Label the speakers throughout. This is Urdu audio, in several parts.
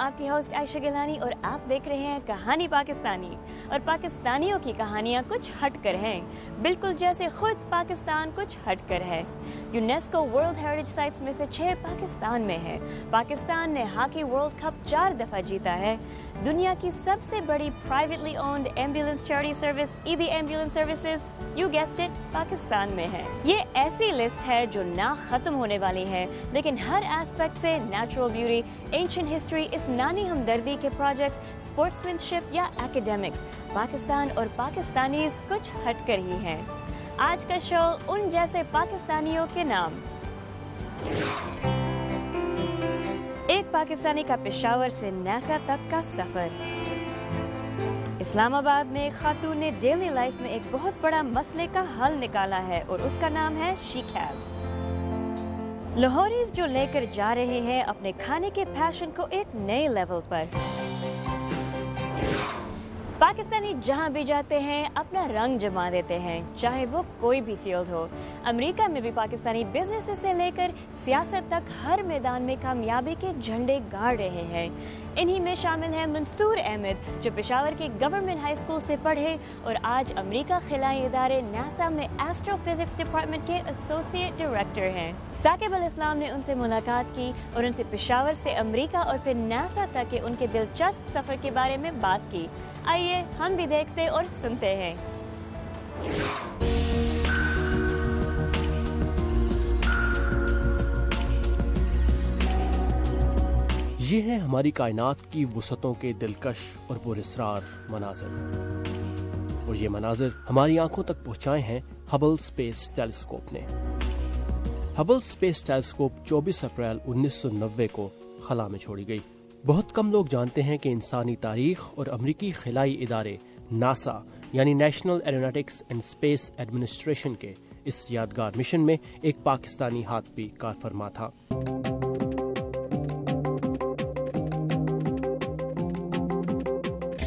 Speaker 1: آپ کی ہوسٹ عائشہ گیلانی اور آپ دیکھ رہے ہیں کہانی پاکستانی. اور پاکستانیوں کی کہانیاں کچھ ہٹ کر ہیں, بالکل جیسے خود پاکستان کچھ ہٹ کر ہے. یونیسکو ورلڈ ہیریٹیج سائٹس میں سے 6 پاکستان میں ہے. پاکستان نے ہاکی ورلڈ کپ 4 دفعہ جیتا ہے. دنیا کی سب سے بڑی privately owned ambulance charity service Edhi ambulance services you guessed it Pakistan میں ہے. یہ ایسی لسٹ ہے جو نہ ختم ہونے والی ہے, لیکن ہر ایسپیکٹ سے نیچرل بیوٹی, اینشنٹ ہسٹری, اسنانی ہمدردی کے پروجیکٹس, اسپورٹسمین شپ یا ایکیڈیمکس, پاکستان اور پاکستانیز کچھ ہٹ کر ہی ہیں. آج کا شو ان جیسے پاکستانیوں کے نام. ایک پاکستانی کا پشاور سے ناسا تک کا سفر. اسلام آباد میں ایک خاتون نے ڈیلی لائف میں ایک بہت بڑا مسئلے کا حل نکالا ہے اور اس کا نام ہے شیکھیب. لاہوریز جو لے کر جا رہے ہیں اپنے کھانے کے پیشن کو ایک نئے لیول پر. پاکستانی جہاں بھی جاتے ہیں اپنا رنگ جما دیتے ہیں, چاہے وہ کوئی بھی فیلڈ ہو. امریکہ میں بھی پاکستانی بزنس سے لے کر سیاست تک ہر میدان میں کامیابی کے جھنڈے گاڑ رہے ہیں. انہی میں شامل ہیں منصور احمد, جو پشاور کے گورنمنٹ ہائی اسکول سے پڑھے اور آج امریکہ خلائی ادارے ناسا میں ایسٹرو فزکس ڈپارٹمنٹ کے ایسوسیٹ ڈائریکٹر ہیں. ثاقب الاسلام نے ان سے ملاقات کی اور ان سے پشاور سے امریکہ اور پھر ناسا تک کے ان کے دلچسپ سفر کے بارے میں بات کی. آئیے ہم بھی دیکھتے اور سنتے ہیں.
Speaker 2: یہ ہے ہماری کائنات کی وسعتوں کے دلکش اور پراسرار مناظر, اور یہ مناظر ہماری آنکھوں تک پہنچائے ہیں ہبل اسپیس ٹیلیسکوپ نے. ہبل اسپیس ٹیلیسکوپ 24 اپریل 1990 کو خلا میں چھوڑی گئی. بہت کم لوگ جانتے ہیں کہ انسانی تاریخ اور امریکی خلائی ادارے ناسا یعنی national aeronautics and space administration کے اس یادگار مشن میں ایک پاکستانی ہاتھ بھی کار فرما تھا.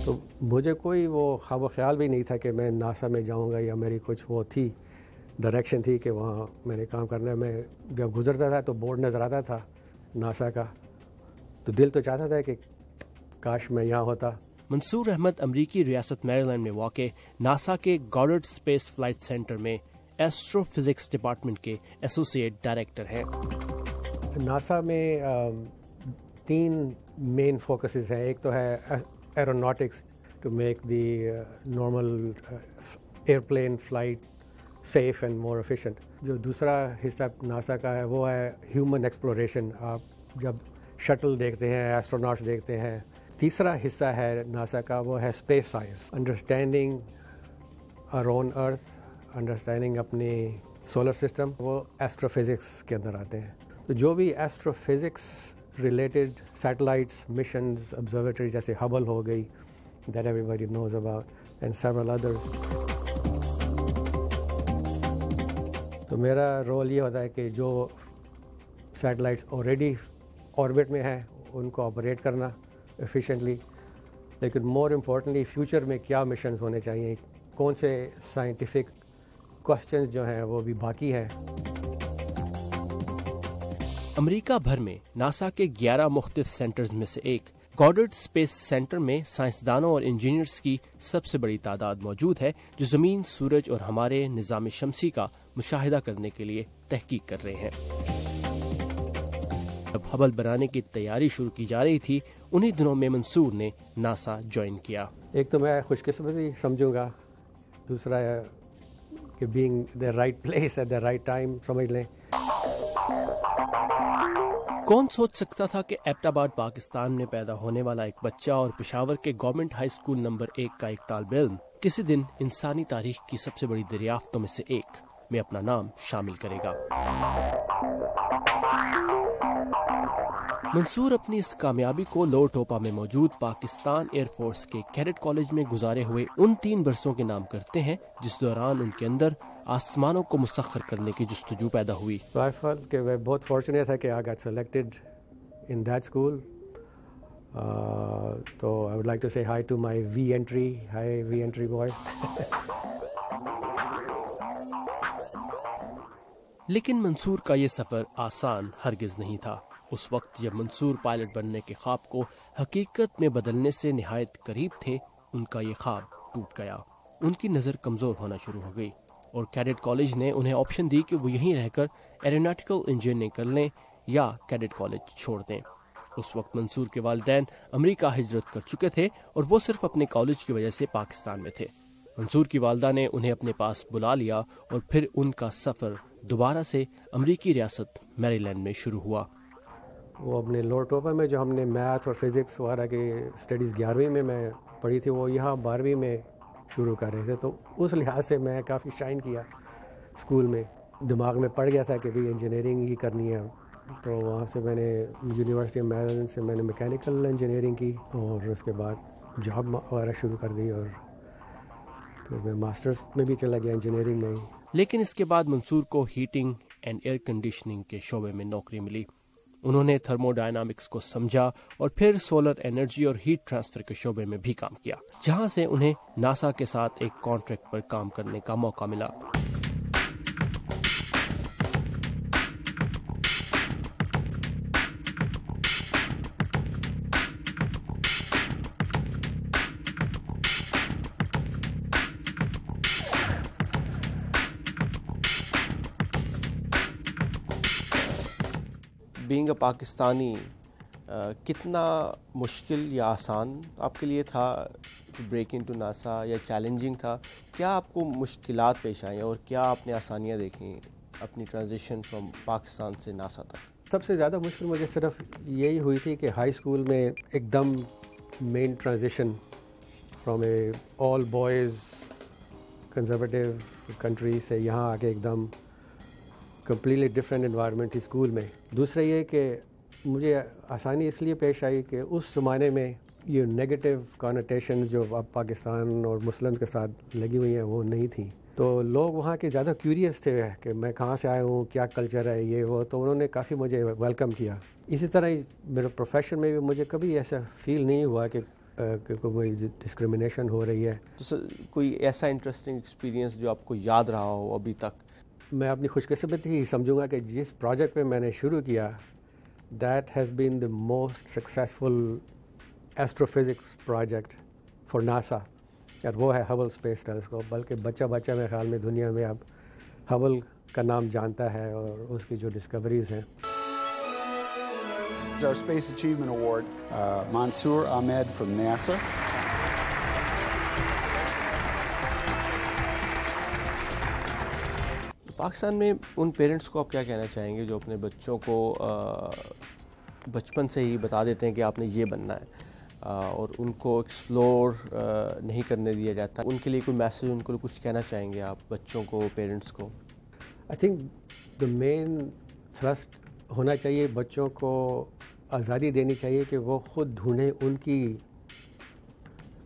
Speaker 3: تو مجھے کوئی وہ خواب و خیال بھی نہیں تھا کہ میں ناسا میں جاؤں گا, یا میری کچھ وہ تھی ڈائریکشن تھی کہ وہاں میں نے کام کرنا ہے. میں جب گزرتا تھا تو بورڈ نظر آتا تھا ناسا کا, تو دل تو چاہتا تھا کہ کاش میں یہاں ہوتا.
Speaker 2: منصور احمد امریکی ریاست میریلینڈ میں واقع ناسا کے گارڈرڈ اسپیس فلائٹ سینٹر میں ایسٹرو فزکس ڈپارٹمنٹ کے ایسوسیٹ ڈائریکٹر ہیں.
Speaker 3: ناسا میں 3 مین فوکسز ہیں. ایک تو ہے aeronautics to make the normal airplane flight safe and more efficient. جو دوسرا حصہ ناسا کا ہے وہ ہے ہیومن ایکسپلوریشن. آپ جب شٹل دیکھتے ہیں, ایسٹروناٹس دیکھتے ہیں. تیسرا حصہ ہے ناسا کا وہ ہے اسپیس سائنس, انڈرسٹینڈنگ آور اون ارتھ, انڈرسٹینڈنگ اپنی سولر سسٹم. وہ ایسٹرو فزکس کے اندر آتے ہیں. تو جو بھی astro physics related satellites missions observatory جیسے ہبل ہو گئی, that every body knows about, and several others. تو میرا رول یہ ہوتا ہے کہ جو سیٹلائٹس آلریڈی آربٹ میں ہیں ان کو آپریٹ کرنا ایفیشینٹلی, لیکن مور امپورٹنٹلی فیوچر میں کیا مشنز ہونے چاہیے, کون سے سائنٹیفک کوسچنز جو ہیں وہ بھی باقی ہیں.
Speaker 2: امریکہ بھر میں ناسا کے 11 مختلف سینٹرز میں سے ایک گارڈرڈ اسپیس سینٹر میں سائنسدانوں اور انجینئرز کی سب سے بڑی تعداد موجود ہے جو زمین, سورج اور ہمارے نظام شمسی کا مشاہدہ کرنے کے لیے تحقیق کر رہے ہیں. جب ہبل بنانے کی تیاری شروع کی جا رہی تھی, انہی دنوں میں منصور نے ناسا جوائن کیا.
Speaker 3: ایک تو میں خوش قسمتی سمجھوں گا, دوسرا کہ being the right place at the right time سمجھ لیں.
Speaker 2: کون سوچ سکتا تھا کہ ایبٹ آباد پاکستان میں پیدا ہونے والا ایک بچہ اور پشاور کے گورنمنٹ ہائی اسکول نمبر 1 کا ایک طالب علم کسی دن انسانی تاریخ کی سب سے بڑی دریافتوں میں سے ایک میں اپنا نام شامل کرے گا. منصور اپنی اس کامیابی کو لو ٹوپا میں موجود پاکستان ایئر فورس کے کیڈٹ کالج میں گزارے ہوئے ان 3 برسوں کے نام کرتے ہیں جس دوران ان کے اندر آسمانوں کو مسخر کرنے کی جستجو پیدا ہوئی.
Speaker 3: I felt کہ میں بہت فارچونیٹ ہے کہ I got selected in that school. So I would like to say hi to my V-entry. Hi V-entry boys.
Speaker 2: لیکن منصور کا یہ سفر آسان ہرگز نہیں تھا. اس وقت جب منصور پائلٹ بننے کے خواب کو حقیقت میں بدلنے سے نہایت قریب تھے، ان کا یہ خواب ٹوٹ گیا. ان کی نظر کمزور ہونا شروع ہو گئی اور کیڈٹ کالج نے انہیں آپشن دی کہ وہ یہیں رہ کر ایروناٹیکل انجینئرنگ کر لیں یا کیڈٹ کالج چھوڑ دیں. اس وقت منصور کے والدین امریکہ ہجرت کر چکے تھے اور وہ صرف اپنے کالج کی وجہ سے پاکستان میں تھے. منصور کی والدہ نے انہیں اپنے پاس بلا لیا اور پھر ان کا سفر دوبارہ سے امریکی ریاست میری لینڈ میں شروع ہوا.
Speaker 3: وہ اپنے لوور ٹوپا میں جو ہم نے میتھ اور فزکس وغیرہ کی اسٹڈیز 11ویں میں پڑھی تھی، وہ یہاں 12ویں میں شروع کر رہے تھے. تو اس لحاظ سے میں کافی شائن کیا اسکول میں. دماغ میں پڑ گیا تھا کہ بھئی انجینئرنگ ہی کرنی ہے. تو وہاں سے میں نے یونیورسٹی آف میریلینڈ سے میں نے میکینیکل انجینئرنگ کی اور اس کے بعد جاب وغیرہ شروع کر دی اور پھر میں ماسٹرز میں بھی چلا گیا انجینئرنگ میں.
Speaker 2: لیکن اس کے بعد منصور کو ہیٹنگ اینڈ ایئر کنڈیشننگ کے شعبے میں نوکری ملی. انہوں نے تھرمو ڈائنامکس کو سمجھا اور پھر سولر انرجی اور ہیٹ ٹرانسفر کے شعبے میں بھی کام کیا، جہاں سے انہیں ناسا کے ساتھ ایک کانٹریکٹ پر کام کرنے کا موقع ملا. بینگ اے پاکستانی کتنا مشکل یا آسان آپ کے لیے تھا بریک انٹو ناسا، یا چیلنجنگ تھا؟ کیا آپ کو مشکلات پیش آئیں اور کیا آپ نے آسانیاں دیکھیں اپنی ٹرانزیشن فرام پاکستان سے ناسا تک؟
Speaker 3: سب سے زیادہ مشکل مجھے صرف یہی ہوئی تھی کہ ہائی اسکول میں ایک دم main transition from a all boys conservative country سے یہاں آ کے ایک دم کمپلیٹلی ڈفرینٹ انوائرمنٹ تھی اسکول میں. دوسرا یہ کہ مجھے آسانی اس لیے پیش آئی کہ اس زمانے میں یہ نیگیٹو کانوٹیشنز جو اب پاکستان اور مسلم کے ساتھ لگی ہوئی ہیں وہ نہیں تھیں. تو لوگ وہاں کے زیادہ کیوریس تھے کہ میں کہاں سے آیا ہوں، کیا کلچر ہے یہ وہ. تو انہوں نے کافی مجھے ویلکم کیا. اسی طرح ہی میرے پروفیشن میں بھی مجھے کبھی ایسا فیل نہیں ہوا کہ کوئی ڈسکریمنیشن ہو رہی ہے.
Speaker 2: کوئی ایسا انٹرسٹنگ ایکسپیرینس جو آپ کو یاد رہا ہو ابھی تک؟
Speaker 3: میں اپنی خوش قسمتی ہی سمجھوں گا کہ جس پروجیکٹ پہ میں نے شروع کیا that has been the most successful astro physics project for NASA, اور وہ ہے ہبل اسپیس ٹیلیسکوپ. بلکہ بچہ میرے خیال میں دنیا میں اب ہبل کا نام جانتا ہے اور اس کی جو ڈسکوریز ہیں.
Speaker 4: Our Space Achievement Award, Mansoor Ahmed from NASA.
Speaker 2: Pakistan میں ان پیرنٹس کو آپ کیا کہنا چاہیں گے جو اپنے بچوں کو بچپن سے ہی بتا دیتے ہیں کہ آپ نے یہ بننا ہے اور ان کو ایکسپلور نہیں کرنے دیا جاتا؟ ان کے لیے کوئی میسیج، ان کو کچھ کہنا چاہیں گے آپ بچوں کو، پیرنٹس کو؟
Speaker 3: I think the main thrust ہونا چاہیے بچوں کو آزادی دینی چاہیے کہ وہ خود ڈھونڈیں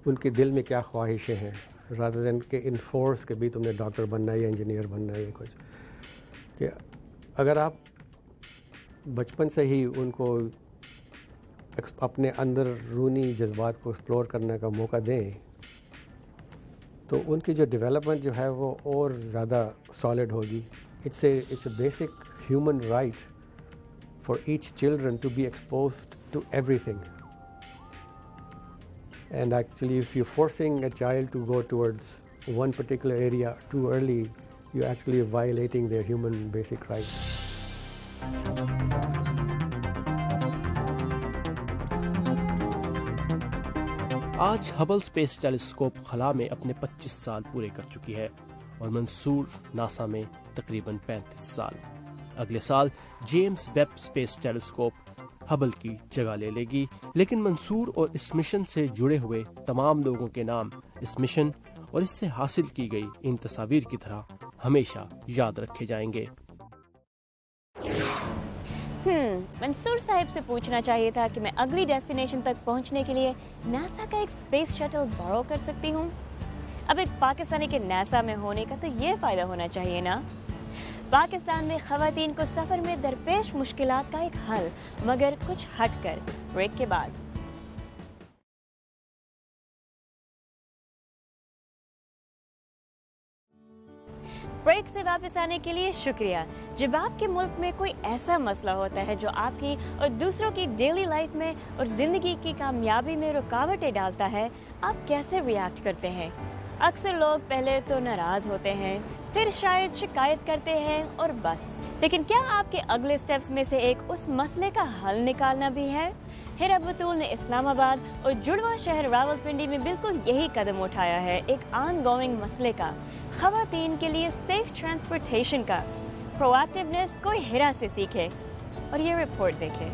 Speaker 3: ان کے دل میں کیا خواہشیں ہیں، رادر دین کہ انفورس کہ بھی تم نے ڈاکٹر بننا ہے یا انجینئر بننا ہے یا کچھ. کہ اگر آپ بچپن سے ہی ان کو اپنے اندر رونی جذبات کو ایکسپلور کرنے کا موقع دیں تو ان کی جو ڈیولپمنٹ جو ہے وہ اور زیادہ سالڈ ہوگی. It's a basic human right for each children to be exposed to everything. And actually, if you're forcing a child to go towards one particular area too early, you're actually violating their human basic rights.
Speaker 2: آج ہبل اسپیس ٹیلیسکوپ خلا میں اپنے 25 سال پورے کر چکی ہے اور منصور ناسا میں تقریباً 35 سال. اگلے سال James Webb space telescope Hubble کی جگہ لے لے گی، لیکن منصور اور اس مشن سے جڑے ہوئے تمام لوگوں کے نام اس مشن اور اس سے حاصل کی گئی ان تصاویر کی طرح ہمیشہ یاد رکھے جائیں گے.
Speaker 1: منصور صاحب سے پوچھنا چاہیے تھا کہ میں اگلی ڈیسٹینیشن تک پہنچنے کے لیے ناسا کا ایک اسپیس شٹل بورو کر سکتی ہوں؟ اب ایک پاکستانی کے ناسا میں ہونے کا تو یہ فائدہ ہونا چاہیے نا. پاکستان میں خواتین کو سفر میں درپیش مشکلات کا ایک حل، مگر کچھ ہٹ کر. بریک کے بعد بریک سے واپس آنے کے لیے شکریہ. جب آپ کے ملک میں کوئی ایسا مسئلہ ہوتا ہے جو آپ کی اور دوسروں کی ڈیلی لائف میں اور زندگی کی کامیابی میں رکاوٹیں ڈالتا ہے, آپ کیسے ریئیکٹ کرتے ہیں؟ اکثر لوگ پہلے تو ناراض ہوتے ہیں, پھر شاید شکایت کرتے ہیں اور بس. لیکن کیا آپ کے اگلے سٹیپس میں سے ایک اس مسئلے کا حل نکالنا بھی ہے؟ ہیرا بطول نے اسلام آباد اور جڑواں شہر راولپنڈی میں بالکل یہی قدم اٹھایا ہے, ایک آن گوئنگ مسئلے کا, خواتین کے لیے سیف ٹرانسپورٹیشن کا. پرو ایکٹیونیس کوئی ہیرا سے سیکھے اور یہ رپورٹ دیکھے.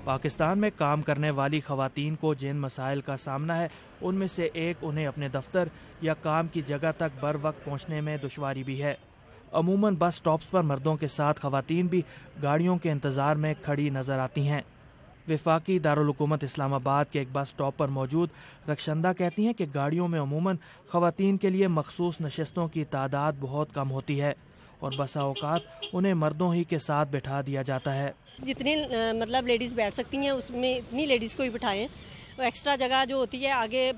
Speaker 5: پاکستان میں کام کرنے والی خواتین کو جن مسائل کا سامنا ہے ان میں سے ایک انہیں اپنے دفتر یا کام کی جگہ تک بر وقت پہنچنے میں دشواری بھی ہے. عموماً بس سٹاپس پر مردوں کے ساتھ خواتین بھی گاڑیوں کے انتظار میں کھڑی نظر آتی ہیں. وفاقی دارالحکومت اسلام آباد کے ایک بس سٹاپ پر موجود رخشندہ کہتی ہیں کہ گاڑیوں میں عموماً خواتین کے لیے مخصوص نشستوں کی تعداد بہت کم ہوتی ہے اور بسا اوقات انہیں مردوں ہی کے ساتھ بٹھا دیا جاتا ہے.
Speaker 6: جتنی مطلب لیڈیز بیٹھ سکتی ہیں اس میں اتنی لیڈیز کو ہی بٹھائیں. ایکسٹرا جگہ جو ہوتی ہے آگے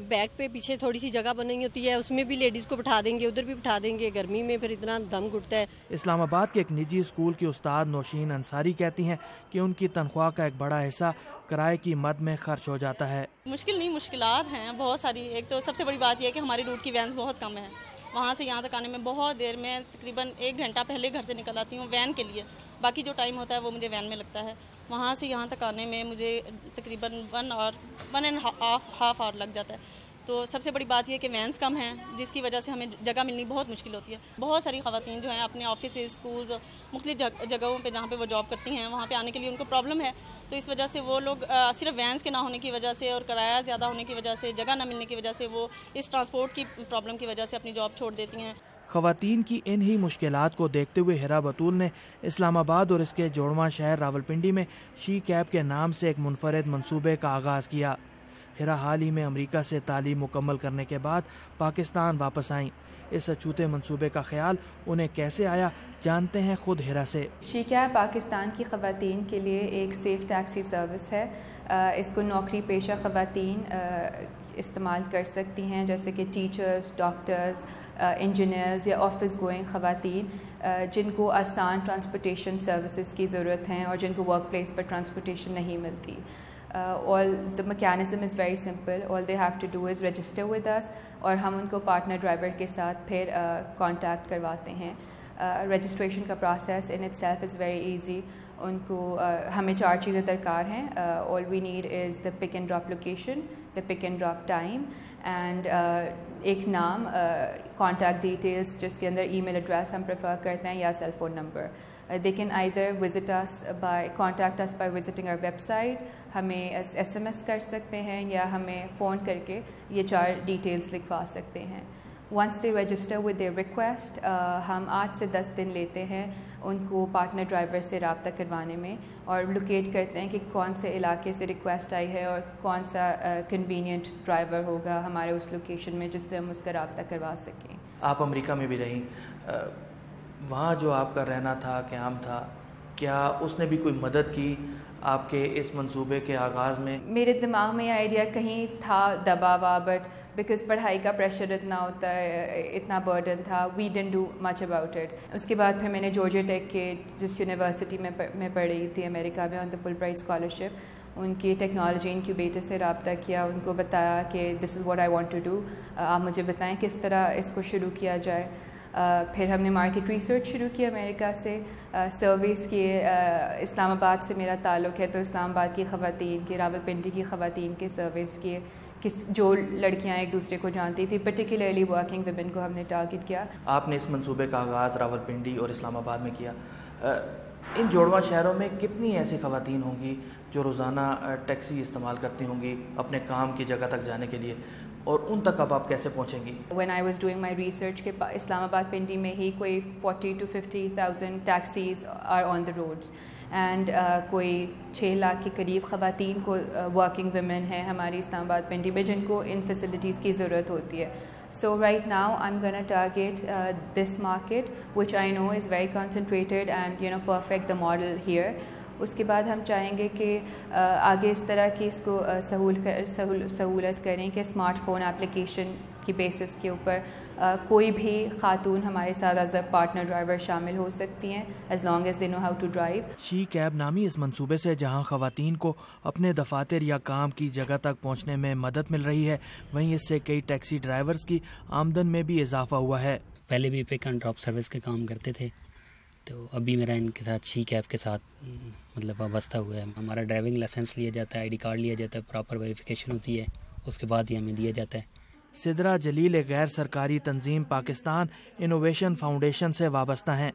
Speaker 6: بیک پہ پیچھے تھوڑی سی جگہ بنی ہوتی ہے, اس میں بھی لیڈیز کو بٹھا دیں گے, ادھر بھی بٹھا دیں گے. گرمی میں پھر اتنا دم گھٹتا ہے.
Speaker 5: اسلام آباد کے ایک نجی اسکول کی استاد نوشین انصاری کہتی ہیں کہ ان کی تنخواہ کا ایک بڑا حصہ کرائے کی مد میں خرچ ہو جاتا ہے.
Speaker 7: مشکل نہیں, مشکلات ہیں بہت ساری. ایک تو سب سے بڑی بات یہ ہے کہ ہماری روٹ کی وینز بہت کم ہیں. وہاں سے یہاں تک آنے میں بہت دیر, میں تقریباً 1 گھنٹہ پہلے گھر سے نکل آتی ہوں وین کے لیے. باقی جو ٹائم ہوتا ہے وہ مجھے وین میں لگتا ہے. وہاں سے یہاں تک آنے میں مجھے تقریباً 1.5 آور لگ جاتا ہے. تو سب سے بڑی بات یہ کہ وینز کم ہیں جس کی وجہ سے ہمیں جگہ ملنی بہت مشکل ہوتی ہے. بہت ساری خواتین جو ہیں اپنے آفسز, اسکولز, مختلف جگہوں پہ جہاں پہ وہ جاب کرتی ہیں وہاں پہ آنے کے لیے ان کو پرابلم ہے. تو اس وجہ سے وہ لوگ صرف وینز کے نہ ہونے کی وجہ سے اور کرایہ زیادہ ہونے کی وجہ سے, جگہ نہ ملنے کی وجہ سے وہ اس ٹرانسپورٹ کی پرابلم کی وجہ سے اپنی جاب چھوڑ دیتی ہیں.
Speaker 5: خواتین کی ان ہی مشکلات کو دیکھتے ہوئے ہیرا بطول نے اسلام آباد اور اس کے جوڑواں شہر راولپنڈی میں شی کیب کے نام سے ایک منفرد منصوبے کا آغاز کیا. ہیرا حال ہی میں امریکہ سے تعلیم مکمل کرنے کے بعد پاکستان واپس آئیں. اس اچھوتے منصوبے کا خیال انہیں کیسے آیا, جانتے ہیں خود ہیرا سے.
Speaker 8: شی کیب پاکستان کی خواتین کے لیے ایک سیف ٹیکسی سروس ہے. اس کو نوکری پیشہ خواتین استعمال کر سکتی ہیں, جیسے کہ ٹیچرز, ڈاکٹرز, انجینئرز یا آفس گوئنگ خواتین جن کو آسان ٹرانسپورٹیشن سروسز کی ضرورت ہیں اور جن کو ورک پلیس پر ٹرانسپورٹیشن نہیں ملتی. All the mechanism is very simple. All they have to do is register with us اور ہم ان کو پارٹنر ڈرائیور کے ساتھ پھر کانٹیکٹ کرواتے ہیں. رجسٹریشن کا process in itself is very easy. ان کو ہمیں 4 چیزیں درکار ہیں. All we need is the pick and drop location, the pick and drop time and ایک نام, کانٹیکٹ ڈیٹیلز جس کے اندر ای میل ایڈریس ہم پریفر کرتے ہیں یا cell phone number. They can either contact us by visiting our website. ہمیں SMS کر سکتے ہیں یا ہمیں فون کر کے یہ 4 ڈیٹیلز لکھوا سکتے ہیں. Once they register with their request, ہم 8 سے 10 دن لیتے ہیں ان کو پارٹنر ڈرائیور سے رابطہ کروانے میں اور لوکیٹ کرتے ہیں کہ کون سے علاقے سے ریکویسٹ آئی ہے اور کون سا کنوینئنٹ ڈرائیور ہوگا ہمارے اس لوکیشن میں جس سے ہم اس کا رابطہ کروا سکیں.
Speaker 5: آپ امریکہ میں بھی رہیں, وہاں جو آپ کا رہنا تھا, قیام تھا, کیا اس نے بھی کوئی مدد کی آپ کے اس منصوبے کے آغاز میں؟
Speaker 8: میرے دماغ میں یہ آئیڈیا کہیں تھا دبا ہوا, بٹ بیکاز پڑھائی کا پریشر اتنا ہوتا ہے, اتنا برڈن تھا, we didn't do much about it. اس کے بعد پھر میں نے جارجیا ٹیک کے جس یونیورسٹی میں پڑھ رہی تھی امریکہ میں آن دا فل برائٹ اسکالرشپ, ان کی ٹیکنالوجی انکیوبیٹر سے رابطہ کیا, ان کو بتایا کہ this is what I want to do, آپ مجھے بتائیں کس طرح اس کو شروع کیا جائے. پھر ہم نے مارکیٹ ریسرچ شروع کیا امریکہ سے, سروس کیے. اسلام آباد سے میرا تعلق ہے تو اسلام آباد کی خواتین کی, راولپنڈی کی خواتین کے سروس کیے, جو لڑکیاں ایک دوسرے کو جانتی تھی, پرٹیکولرلی ورکنگ ویمن کو ہم نے ٹارگٹ کیا.
Speaker 5: آپ نے اس منصوبے کا آغاز راولپنڈی اور اسلام آباد میں کیا. ان جوڑواں شہروں میں کتنی ایسی خواتین ہوں گی جو روزانہ ٹیکسی استعمال کرتی ہوں گی اپنے کام کی جگہ تک جانے کے لیے, اور ان تک اب آپ کیسے پہنچیں گی؟
Speaker 8: When I was doing my research کہ اسلام آباد پنڈی میں ہی کوئی 40,000 to 50,000 taxis are on the roads and کوئی 6 لاکھ کے قریب خواتین کو ورکنگ ویمن ہیں ہماری اسلام آباد پنڈی میں جن کو ان فیسلٹیز کی ضرورت ہوتی ہے. So right now I'm going to target this market which I know is very concentrated and perfect the model here. اس کے بعد ہم چاہیں گے کہ آگے اس طرح کی اس کو سہولت کریں کہ اسمارٹ فون اپلیکیشن کی بیسس کے اوپر کوئی بھی خاتون ہمارے ساتھ ایز اے پارٹنر ڈرائیور شامل ہو سکتی ہیں as long as they know how to drive.
Speaker 5: She Cab نامی اس منصوبے سے جہاں خواتین کو اپنے دفاتر یا کام کی جگہ تک پہنچنے میں مدد مل رہی ہے، وہیں اس سے کئی ٹیکسی ڈرائیورز کی آمدن میں بھی اضافہ ہوا ہے.
Speaker 9: پہلے بھی پک اینڈ ڈراپ سروس کے کام کرتے تھے، تو ابھی میرا ان کے ساتھ شی کیب کے ساتھ مطلب وابستہ ہوا ہے. ہمارا ڈرائیونگ لائسنس لیا جاتا ہے، آئی ڈی کارڈ لیا جاتا ہے، پراپر ویریفیکیشن ہوتی ہے، اس کے بعد ہی ہمیں دیا جاتا ہے.
Speaker 5: سدرا جلیل ایک غیر سرکاری تنظیم پاکستان انوویشن فاؤنڈیشن سے وابستہ ہیں.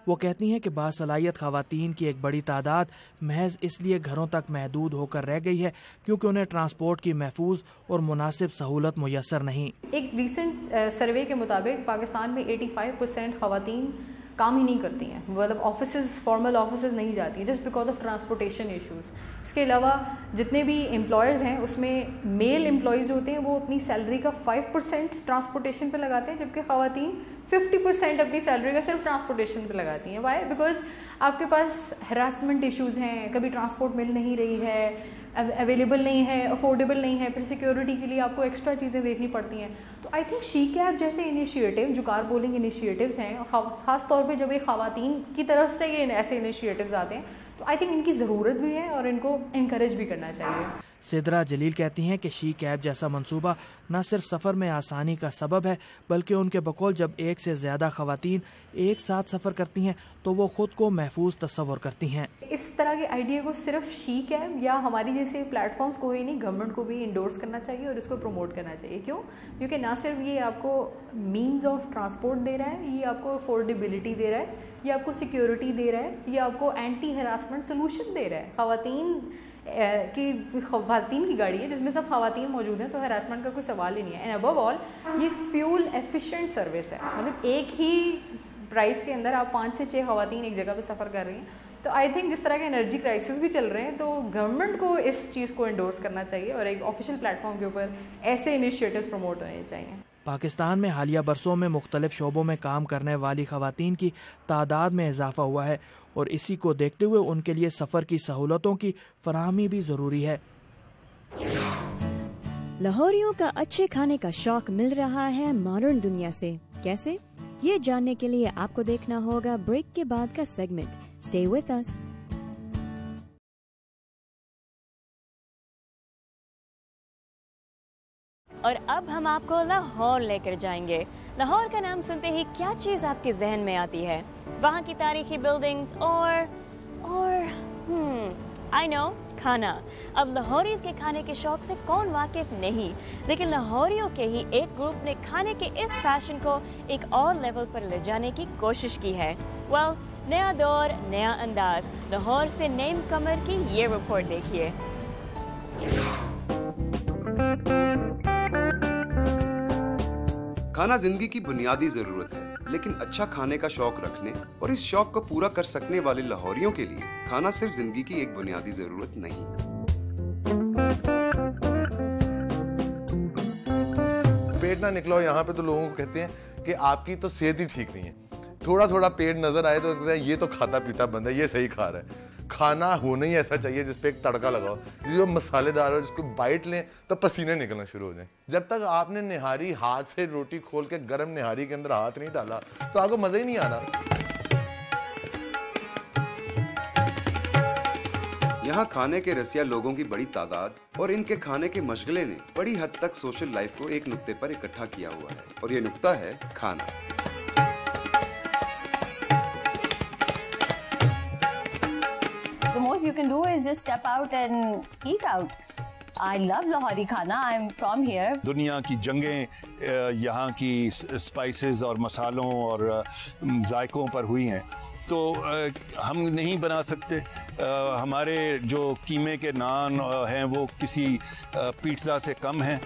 Speaker 5: وہ کہتی ہیں کہ باصلاحیت خواتین کی ایک بڑی تعداد محض اس لیے گھروں تک محدود ہو کر رہ گئی ہے کیونکہ انہیں ٹرانسپورٹ کی محفوظ اور مناسب سہولت میسر نہیں.
Speaker 10: ایک ریسنٹ سروے کے مطابق پاکستان میں 85% خواتین کام ہی نہیں کرتی ہیں، مطلب آفیسز، فارمل آفیسز نہیں جاتی ہیں just because of transportation issues. اس کے علاوہ جتنے بھی امپلائرز ہیں اس میں میل امپلائیز ہوتے ہیں وہ اپنی سیلری کا 5% ٹرانسپورٹیشن پہ لگاتے ہیں، جبکہ خواتین 50% اپنی سیلری کا صرف ٹرانسپورٹیشن پہ لگاتی ہیں. وائی؟ بیکاز آپ کے پاس ہراسمنٹ ایشوز ہیں، کبھی ٹرانسپورٹ مل نہیں رہی ہے، اویلیبل نہیں ہے، افورڈیبل نہیں ہے، پھر سیکیورٹی کے لیے آپ کو ایکسٹرا چیزیں دیکھنی پڑتی ہیں. تو آئی تھنک شی کیب جیسے انیشیٹیو جو کار پولنگ انیشیٹیوز ہیں، خاص طور پہ جب یہ خواتین کی طرف سے یہ ایسے انیشیٹیوز آتے ہیں تو آئی تھنک ان کی ضرورت بھی ہے اور ان کو انکریج بھی کرنا چاہیے.
Speaker 5: سدرا جلیل کہتی ہیں کہ شی کیب جیسا منصوبہ نہ صرف سفر میں آسانی کا سبب ہے بلکہ ان کے بقول جب ایک سے زیادہ خواتین ایک ساتھ سفر کرتی ہیں تو وہ خود کو محفوظ تصور کرتی ہیں.
Speaker 10: اس طرح کے آئیڈیا کو صرف شی کیب یا ہماری جیسے پلیٹ فارمز کو ہی نہیں، گورنمنٹ کو بھی انڈورس کرنا چاہیے اور اس کو پروموٹ کرنا چاہیے. کیوں؟ کیونکہ نہ صرف یہ آپ کو مینز آف ٹرانسپورٹ دے رہا ہے، یہ آپ کو افورڈیبلٹی دے رہا ہے، یہ آپ کو سیکیورٹی دے رہا ہے، یہ آپ کو اینٹی ہراسمنٹ سولوشن دے رہا ہے. خواتین کی گاڑی ہے جس میں سب خواتین موجود ہیں تو ہراسمنٹ کا کوئی سوال ہی نہیں ہے. اینڈ ابو آل یہ فیول ایفیشینٹ سروس ہے، مطلب ایک ہی پرائز کے اندر آپ 5 سے 6 خواتین ایک جگہ پہ سفر کر رہی ہیں. تو آئی تھنک جس طرح کے انرجی کرائسس بھی چل رہے ہیں تو گورنمنٹ کو اس چیز کو انڈورس کرنا چاہیے اور ایک آفیشیل پلیٹ فارم کے اوپر ایسے انیشیٹیوز پروموٹ ہونے چاہیے.
Speaker 5: پاکستان میں حالیہ برسوں میں مختلف شعبوں میں کام کرنے والی خواتین کی تعداد میں اضافہ ہوا ہے اور اسی کو دیکھتے ہوئے ان کے لیے سفر کی سہولتوں کی فراہمی بھی ضروری ہے.
Speaker 1: لاہوریوں کا اچھے کھانے کا شوق مل رہا ہے ماڈرن دنیا سے. کیسے؟ یہ جاننے کے لیے آپ کو دیکھنا ہوگا بریک کے بعد کا سیگمنٹ. اسٹے وتھ اس. اور اب ہم آپ کو لاہور لے کر جائیں گے. لاہور کا نام سنتے ہی کیا چیز آپ کے ذہن میں آتی ہے؟ وہاں کی تاریخی بلڈنگز اور آئی نو کھانا. اب لاہوریز کے کھانے کے شوق سے کون واقف نہیں، لیکن لاہوریوں کے ہی ایک گروپ نے کھانے کے اس پیشن کو ایک اور لیول پر لے جانے کی کوشش کی ہے. ویل، نیا دور نیا انداز. لاہور سے نیم کمر کی یہ رپورٹ دیکھیے.
Speaker 11: کھانا زندگی کی بنیادی ضرورت ہے، لیکن اچھا کھانے کا شوق رکھنے اور اس شوق کو پورا کر سکنے والے لاہوریوں کے لیے کھانا صرف زندگی کی ایک بنیادی ضرورت نہیں.
Speaker 12: پیٹ نہ نکلو یہاں پہ تو لوگوں کو کہتے ہیں کہ آپ کی تو صحت ہی ٹھیک نہیں ہے. تھوڑا تھوڑا پیٹ نظر آئے تو یہ تو کھاتا پیتا بندہ، یہ صحیح کھا رہا ہے. کھانا ہونا ہی ایسا چاہیے جس پہ ایک تڑکا لگاؤ، جو مسالے دار ہو، جس کو بائٹ لیں تو پسینے نکلنا شروع ہو جائیں. جب تک آپ نے نہاری ہاتھ سے روٹی کھول کے گرم نہاری کے اندر ہاتھ نہیں ڈالا تو آپ کو مزہ ہی نہیں آنا.
Speaker 11: یہاں کھانے کے رسیا لوگوں کی بڑی تعداد اور ان کے کھانے کے مشغلے نے بڑی حد تک سوشل لائف کو ایک نقطے پر اکٹھا کیا ہوا ہے، اور یہ نقطہ ہے کھانا.
Speaker 13: The most you can do is just step out and eat out. I love لاہوری کھانا. I'm from here.
Speaker 14: دنیا کی جنگیں یہاں کی اسپائسز اور مسالوں اور ذائقوں پر ہوئی ہیں، تو ہم نہیں بنا سکتے. ہمارے جو قیمے کے نان ہیں وہ کسی پیٹزا سے کم ہیں.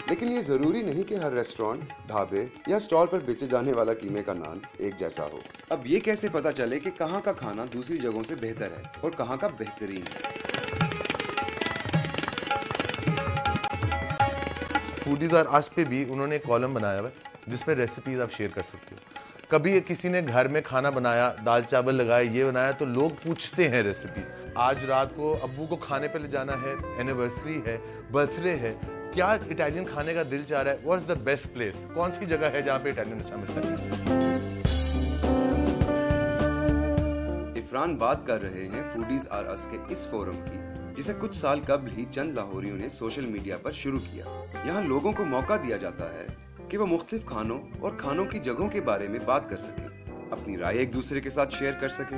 Speaker 11: لیکن یہ ضروری نہیں کہ ہر ریسٹورانٹ، ڈھابے یا اسٹال پر بیچے جانے والا قیمے کا نان ایک جیسا ہو. اب یہ کیسے پتا چلے کہ کہاں کا کھانا دوسری جگہوں سے بہتر ہے اور کہاں کا بہترین ہے؟
Speaker 12: فوڈیز اور اس پہ بھی انہوں نے ایک کالم بنایا ہوا ہے جس میں ریسیپیز آپ شیئر کر سکتے ہو. کبھی کسی نے گھر میں کھانا بنایا, دال چاول لگائے, یہ بنایا, تو لوگ پوچھتے ہیں ریسیپیز. آج رات کو ابو کو کھانے پہ لے جانا ہے, اینیورسری ہے, برتھ ڈے ہے, کیا اٹیلین کھانے کا دل چاہ رہا ہے, واٹس دا بیسٹ پلیس, کون سی جگہ ہے جہاں پہ اٹیلین اچھا ملتا ہے.
Speaker 11: عرفان بات کر رہے ہیں فوڈیز آر اس کے اس فورم کی, جسے کچھ سال قبل ہی چند لاہوریوں نے سوشل میڈیا پر شروع کیا. یہاں لوگوں کو موقع دیا جاتا ہے کہ وہ مختلف کھانوں اور کھانوں کی جگہوں کے بارے میں بات کر سکیں, اپنی رائے ایک دوسرے کے ساتھ شیئر کر سکیں.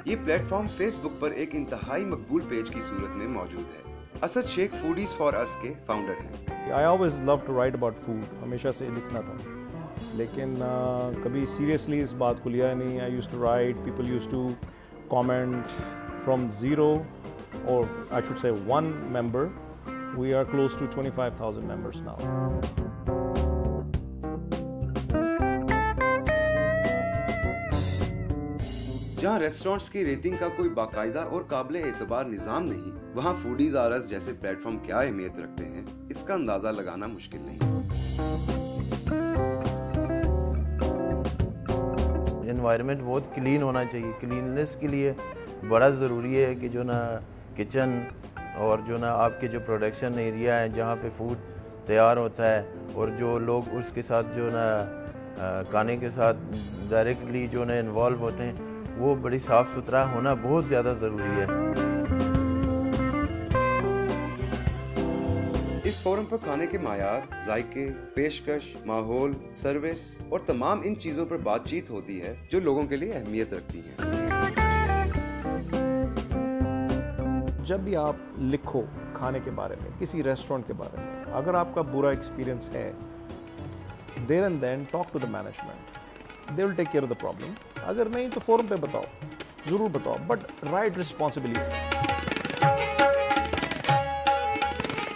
Speaker 11: یہ پلیٹ فارم فیس بک پر ایک انتہائی مقبول پیج کی صورت میں موجود ہے. اسد شیخ فوڈیز فار اس کے فاؤنڈر ہیں.
Speaker 15: I always love to write about food, ہمیشہ سے لکھنا تھا, لیکن کبھی سیریسلی اس بات کو لیا نہیں. I used to write, people used to comment from zero, or I should say one member. We are close to 25,000 members now.
Speaker 11: جہاں ریسٹورنٹس کی ریٹنگ کا کوئی باقاعدہ اور قابل اعتبار نظام نہیں, وہاں فوڈیز آر اس جیسے پلیٹ فارم کیا اہمیت رکھتے ہیں, اس کا اندازہ لگانا مشکل نہیں.
Speaker 16: انوائرمنٹ بہت کلین ہونا چاہیے. کلیننس کے لیے بڑا ضروری ہے کہ جو نا کچن اور جو نا آپ کے جو پروڈکشن ایریا ہے جہاں پہ فوڈ تیار ہوتا ہے, اور جو لوگ اس کے ساتھ جو نا کھانے کے ساتھ ڈائریکٹلی جو نا انوالو ہوتے ہیں, وہ بڑی صاف ستھرا ہونا بہت زیادہ ضروری ہے.
Speaker 11: اس فورم پر کھانے کے معیار, ذائقے, پیشکش, ماحول, سروس اور تمام ان چیزوں پر بات چیت ہوتی ہے جو لوگوں کے لیے اہمیت رکھتی ہیں.
Speaker 15: جب بھی آپ لکھو کھانے کے بارے میں, کسی ریسٹورنٹ کے بارے میں, اگر آپ کا برا ایکسپیرینس ہے, there and then talk to the management, they will take care of the problem. اگر نہیں تو فورم پہ بتاؤ, ضرور بتاؤ, بٹ رائٹ ریسپانسبلی.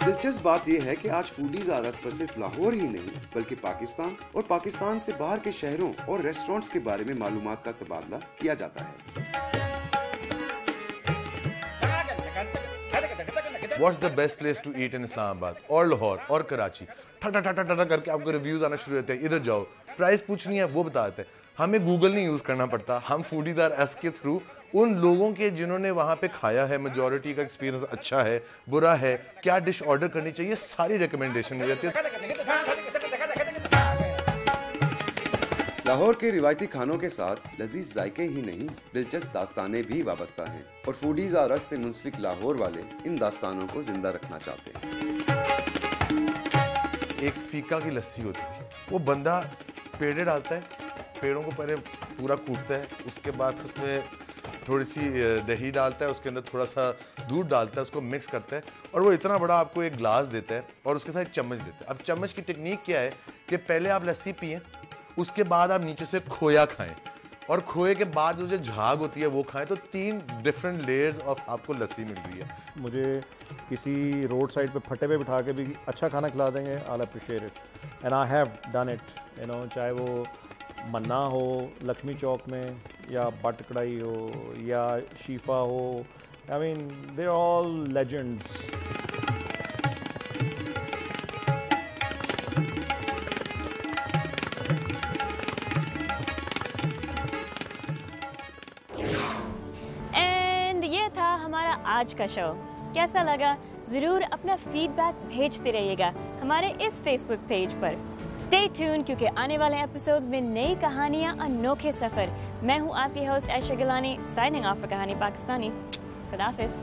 Speaker 11: دلچسپ بات یہ ہے کہ آج فوڈیز آر اس پر صرف لاہور ہی نہیں بلکہ پاکستان اور پاکستان سے باہر کے شہروں اور ریسٹورنٹس کے بارے میں معلومات کا تبادلہ کیا جاتا ہے.
Speaker 12: What's the best place to eat in اسلام آباد اور لاہور اور کراچی؟ ٹھٹا ٹھٹا ٹھٹا کر کے آپ کو ریویوز آنا شروع ہوتے ہیں. ادھر جاؤ, پرائس پوچھنی ہے وہ بتا دیتے ہیں. ہمیں گوگل نہیں یوز کرنا پڑتا, ہم فوڈیز آر اس کے تھرو ان لوگوں کے جنہوں نے وہاں پہ کھایا ہے, میجورٹی کا ایکسپیرینس اچھا ہے, برا ہے, کیا ڈش آرڈر کرنی چاہیے, ساری ریکمنڈیشن مل جاتی ہے.
Speaker 11: لاہور کے روایتی کھانوں کے ساتھ لذیذ ذائقے ہی نہیں, دلچسپ داستانیں بھی وابستہ ہیں, اور فوڈیز آر اس سے منسلک لاہور والے ان داستانوں کو زندہ رکھنا چاہتے ہیں.
Speaker 12: ایک فیکا کی لسی ہوتی تھی, وہ بندہ پیڑے ڈالتا ہے, پیڑوں کو پہلے پورا کوٹتا ہے, اس کے بعد اس میں تھوڑی سی دہی ڈالتا ہے, اس کے اندر تھوڑا سا دودھ ڈالتا ہے, اس کو مکس کرتا ہے, اور وہ اتنا بڑا آپ کو ایک گلاس دیتا ہے اور اس کے ساتھ چمچ دیتا ہے. اب چمچ کی ٹیکنیک کیا ہے کہ پہلے آپ لسی پئیں, اس کے بعد آپ نیچے سے کھویا کھائیں, اور کھوئے کے بعد جو جھاگ ہوتی ہے وہ کھائیں, تو 3 ڈفرنٹ لیئرز آف آپ کو لسی مل رہی ہے.
Speaker 15: مجھے کسی روڈ سائڈ پہ پھٹے پہ بٹھا کے بھی اچھا کھانا کھلا دیں گے, I'll appreciate it. And I have done it, you know, چاہے وہ منا ہو لکشمی چوک میں, یا بٹ کڑائی ہو, یا شیفا ہو, I mean, they're all legends.
Speaker 1: ہمارا آج کا شو کیسا لگا ضرور اپنا فیڈ بیک بھیجتے رہیے گا ہمارے اس فیس بک پیج پر. اسٹے ٹیون کیونکہ آنے والے ایپیسوڈز میں نئی کہانیاں, انوکھے سفر. میں ہوں آپ کی ہوسٹ عائشہ گیلانی, سائننگ آف کہانی پاکستانی. خدا حافظ.